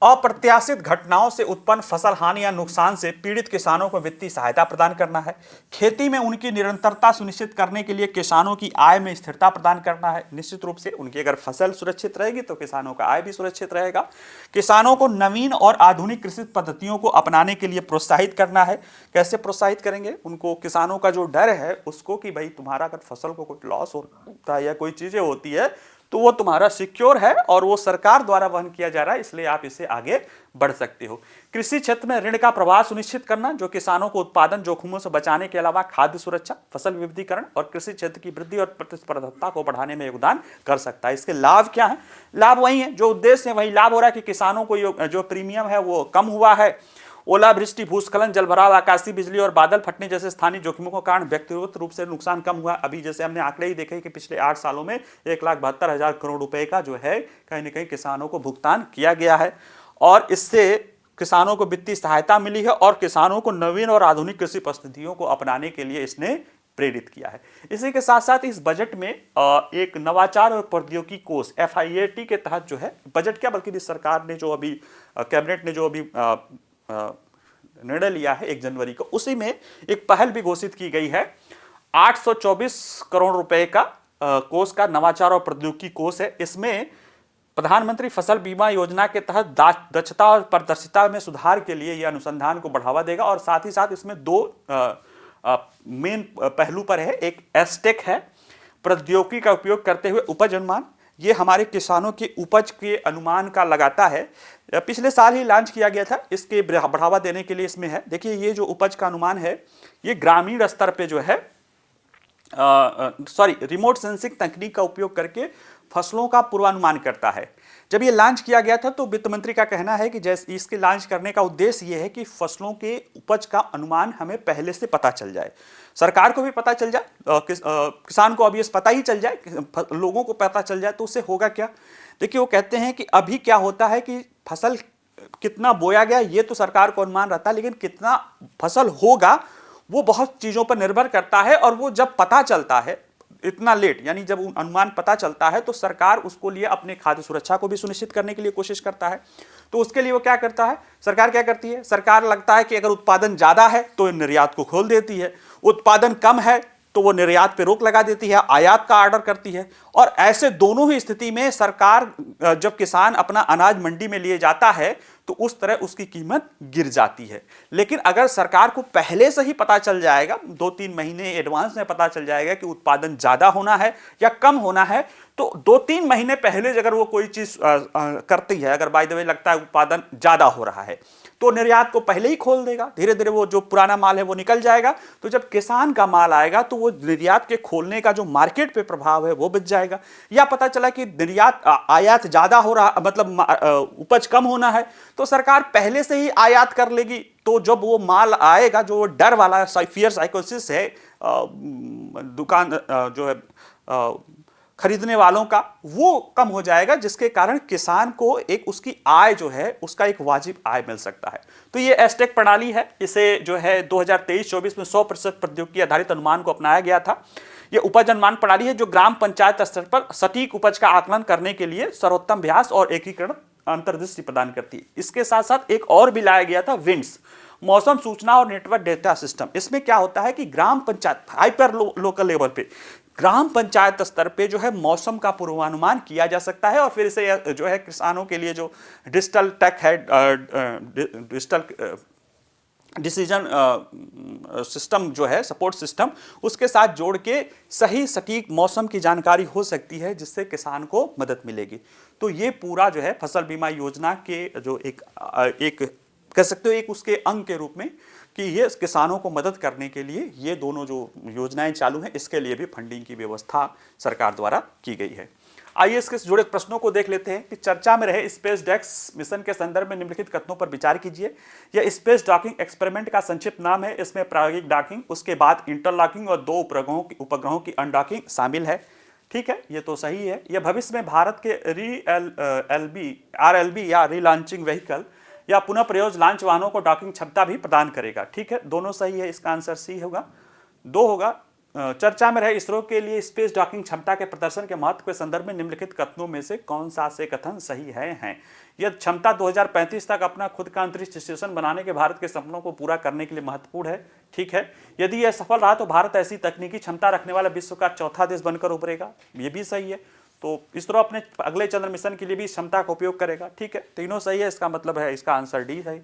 अप्रत्याशित घटनाओं से उत्पन्न फसल हानि या नुकसान से पीड़ित किसानों को वित्तीय सहायता प्रदान करना है, खेती में उनकी निरंतरता सुनिश्चित करने के लिए किसानों की आय में स्थिरता प्रदान करना है। निश्चित रूप से उनकी अगर फसल सुरक्षित रहेगी तो किसानों का आय भी सुरक्षित रहेगा। किसानों को नवीन और आधुनिक कृषि पद्धतियों को अपनाने के लिए प्रोत्साहित करना है। कैसे प्रोत्साहित करेंगे? उनको किसानों का जो डर है उसको कि भाई तुम्हारा अगर फसल को कोई लॉस होता है या कोई चीजें होती है तो वो तुम्हारा सिक्योर है और वो सरकार द्वारा वहन किया जा रहा है, इसलिए आप इसे आगे बढ़ सकते हो। कृषि क्षेत्र में ऋण का प्रवाह सुनिश्चित करना, जो किसानों को उत्पादन जोखिमों से बचाने के अलावा खाद्य सुरक्षा, फसल विविधीकरण और कृषि क्षेत्र की वृद्धि और प्रतिस्पर्धात्मकता को बढ़ाने में योगदान कर सकता है। इसके लाभ क्या है? लाभ वही है जो उद्देश्य है, वही लाभ हो रहा है कि किसानों को जो प्रीमियम है वो कम हुआ है। ओलावृष्टि, भूस्खलन, जलभराव, आकाशीय बिजली और बादल फटने जैसे स्थानीय जोखिमों के कारण व्यक्तिगत रूप से नुकसान कम हुआ। अभी जैसे हमने आंकड़े ही देखे कि पिछले 8 सालों में 1,72,000 करोड़ रुपए का जो है कहीं ना कहीं किसानों को भुगतान किया गया है और इससे किसानों को वित्तीय सहायता मिली है और किसानों को नवीन और आधुनिक कृषि पद्धतियों को अपनाने के लिए इसने प्रेरित किया है। इसी के साथ साथ इस बजट में एक नवाचार और प्रौद्योगिकी कोष FIAT के तहत जो है बजट क्या बल्कि सरकार ने जो अभी कैबिनेट ने जो अभी निर्णय लिया है 1 जनवरी को, उसी में एक पहल भी घोषित की गई है। 824 करोड़ रुपए का कोष का नवाचार और प्रौद्योगिकी कोष है। इसमें प्रधानमंत्री फसल बीमा योजना के तहत दक्षता और पारदर्शिता में सुधार के लिए यह अनुसंधान को बढ़ावा देगा और साथ ही साथ इसमें 2 मेन पहलू पर है। एक एस्टेक है, प्रौद्योगिकी का उपयोग करते हुए उपज अनुमान, ये हमारे किसानों के उपज के अनुमान का लगाता है। पिछले साल ही लॉन्च किया गया था, इसके बढ़ावा देने के लिए इसमें है। देखिए, ये जो उपज का अनुमान है ये ग्रामीण स्तर पे जो है रिमोट सेंसिंग तकनीक का उपयोग करके फसलों का पूर्वानुमान करता है। जब ये लॉन्च किया गया था तो वित्त मंत्री का कहना है कि जैसे इसके लॉन्च करने का उद्देश्य ये है कि फसलों के उपज का अनुमान हमें पहले से पता चल जाए, सरकार को भी पता चल जाए, किसान को अभी पता ही चल जाए, लोगों को पता चल जाए। तो उससे होगा क्या, देखिए वो कहते हैं कि अभी क्या होता है कि फसल कितना बोया गया ये तो सरकार को अनुमान रहता है, लेकिन कितना फसल होगा वो बहुत चीजों पर निर्भर करता है। और वो जब पता चलता है इतना लेट, यानी जब अनुमान पता चलता है तो सरकार उसको लिए अपने खाद्य सुरक्षा को भी सुनिश्चित करने के लिए कोशिश करता है। तो उसके लिए वो क्या करता है, सरकार क्या करती है, सरकार लगता है कि अगर उत्पादन ज्यादा है तो निर्यात को खोल देती है, उत्पादन कम है तो वो निर्यात पे रोक लगा देती है, आयात का ऑर्डर करती है। और ऐसे दोनों ही स्थिति में सरकार, जब किसान अपना अनाज मंडी में लिए जाता है तो उस तरह उसकी कीमत गिर जाती है। लेकिन अगर सरकार को पहले से ही पता चल जाएगा, 2-3 महीने एडवांस में पता चल जाएगा कि उत्पादन ज्यादा होना है या कम होना है, तो 2-3 महीने पहले अगर वो कोई चीज करती है, अगर बाय द वे लगता है उत्पादन ज्यादा हो रहा है तो निर्यात को पहले ही खोल देगा, धीरे धीरे वो जो पुराना माल है वो निकल जाएगा। तो जब किसान का माल आएगा तो वो निर्यात के खोलने का जो मार्केट पे प्रभाव है वो बच जाएगा। या पता चला कि निर्यात आयात ज्यादा हो रहा, मतलब उपज कम होना है, तो सरकार पहले से ही आयात कर लेगी। तो जब वो माल आएगा, जो डर वाला फियर साइकोसिस है दुकान जो है खरीदने वालों का, वो कम हो जाएगा, जिसके कारण किसान को एक उसकी आय जो है उसका एक वाजिब आय मिल सकता है। तो ये एस्टेक प्रणाली है, इसे जो है 2023-24 में 100% प्रौद्योगिकी आधारित अनुमान को अपनाया गया था। ये उपज अनुमान प्रणाली है जो ग्राम पंचायत स्तर पर सटीक उपज का आकलन करने के लिए सर्वोत्तम अभ्यास और एकीकरण अंतर्दृष्टि प्रदान करती है। इसके साथ साथ एक और भी लाया गया था, विंड्स, मौसम सूचना और नेटवर्क डेटा सिस्टम। इसमें क्या होता है कि ग्राम पंचायत हाइपर लोकल लेवल पे, ग्राम पंचायत स्तर पे जो है मौसम का पूर्वानुमान किया जा सकता है। और फिर इसे जो है किसानों के लिए जो डिजिटल टेक है, डिजिटल डिसीजन सिस्टम जो है, सपोर्ट सिस्टम, उसके साथ जोड़ के सही सटीक मौसम की जानकारी हो सकती है, जिससे किसान को मदद मिलेगी। तो ये पूरा जो है फसल बीमा योजना के जो एक कह सकते हो एक उसके अंग के रूप में कि ये किसानों को मदद करने के लिए ये दोनों जो योजनाएं चालू हैं, इसके लिए भी फंडिंग की व्यवस्था सरकार द्वारा की गई है। आइए इसके जुड़े प्रश्नों को देख लेते हैं कि चर्चा में रहे स्पेस डेक्स मिशन के संदर्भ में निम्नलिखित कथनों पर विचार कीजिए। यह स्पेस डॉकिंग एक्सपेरिमेंट का संक्षिप्त नाम है। इसमें प्रायोगिक डॉकिंग, उसके बाद इंटरलॉकिंग और 2 उपग्रहों की अनडॉकिंग शामिल है। ठीक है, ये तो सही है। यह भविष्य में भारत के RLB या रीलॉन्चिंग व्हीकल या पुनः प्रयोग लॉन्च वाहनों को डॉकिंग क्षमता भी प्रदान करेगा। ठीक है, दोनों सही है, इसका आंसर सी होगा। 2 होगा, चर्चा में रहे इसरो के लिए स्पेस डॉकिंग क्षमता के प्रदर्शन के महत्व के संदर्भ में निम्नलिखित कथनों में से कौन सा से कथन सही हैं। यह क्षमता 2035 तक अपना खुद का अंतरिक्ष स्टेशन बनाने के भारत के सपनों को पूरा करने के लिए महत्वपूर्ण है। ठीक है, यदि यह सफल रहा तो भारत ऐसी तकनीकी क्षमता रखने वाला विश्व का 4था देश बनकर उभरेगा। ये भी सही है। तो इसरो अपने अगले चंद्र मिशन के लिए भी क्षमता का उपयोग करेगा। ठीक है, तीनों सही है, इसका मतलब है इसका आंसर डी है।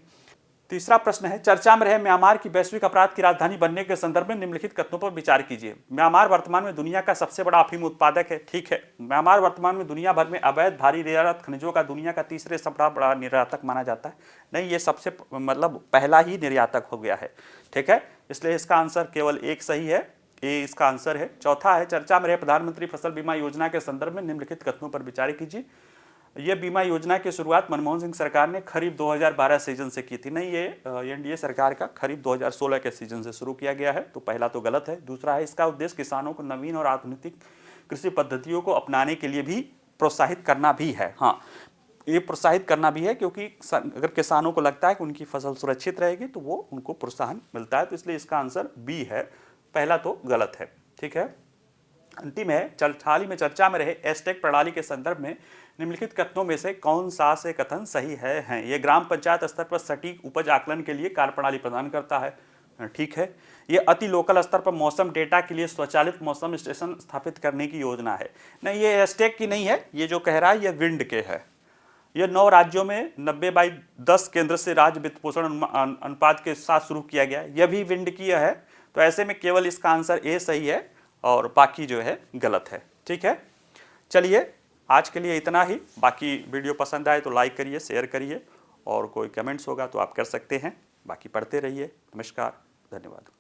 तीसरा प्रश्न है, चर्चा में रहे म्यांमार की वैश्विक अपराध की राजधानी बनने के संदर्भ में निम्नलिखित कथनों पर विचार कीजिए। म्यांमार वर्तमान में दुनिया का सबसे बड़ा अफीम उत्पादक है। ठीक है, म्यांमार वर्तमान में दुनिया भर में अवैध भारी रेत खनिजों का दुनिया का तीसरे सबसे बड़ा निर्यातक माना जाता है। नहीं, ये सबसे मतलब पहला ही निर्यातक हो गया है। ठीक है, इसलिए इसका आंसर केवल एक सही है, ए इसका आंसर है। चौथा है, चर्चा में रहे प्रधानमंत्री फसल बीमा योजना के संदर्भ में निम्नलिखित कथनों पर विचार कीजिए। यह बीमा योजना की शुरुआत मनमोहन सिंह सरकार ने खरीफ 2012 सीजन से की थी। नहीं, ये एनडीए सरकार का खरीफ 2016 के सीजन से शुरू किया गया है। तो पहला तो गलत है। दूसरा है, इसका उद्देश्य किसानों को नवीन और आधुनिक कृषि पद्धतियों को अपनाने के लिए भी प्रोत्साहित करना भी है। हाँ, ये प्रोत्साहित करना भी है, क्योंकि अगर किसानों को लगता है कि उनकी फसल सुरक्षित रहेगी तो वो उनको प्रोत्साहन मिलता है। तो इसलिए इसका आंसर बी है, पहला तो गलत है। ठीक है, अंतिम है, हाल ही में चर्चा में रहे एस्टेक प्रणाली के संदर्भ में निम्नलिखित कथनों में से कौन सा से कथन सही है। ये ग्राम पंचायत स्तर पर सटीक उपज आकलन के लिए कार्य प्रणाली प्रदान करता है। ठीक है, ये अति लोकल स्तर पर मौसम डेटा के लिए स्वचालित मौसम स्टेशन स्थापित करने की योजना है। नहीं, ये एस्टेक की नहीं है, ये जो कह रहा है ये विंड के है। यह 9 राज्यों में 90/10 केंद्र से राज्य वित्त पोषण अनुपात के साथ शुरू किया गया। यह भी विंड की है। तो ऐसे में केवल इसका आंसर ए सही है और बाकी जो है गलत है। ठीक है, चलिए आज के लिए इतना ही। बाकी वीडियो पसंद आए तो लाइक करिए, शेयर करिए, और कोई कमेंट्स होगा तो आप कर सकते हैं। बाकी पढ़ते रहिए। नमस्कार, धन्यवाद।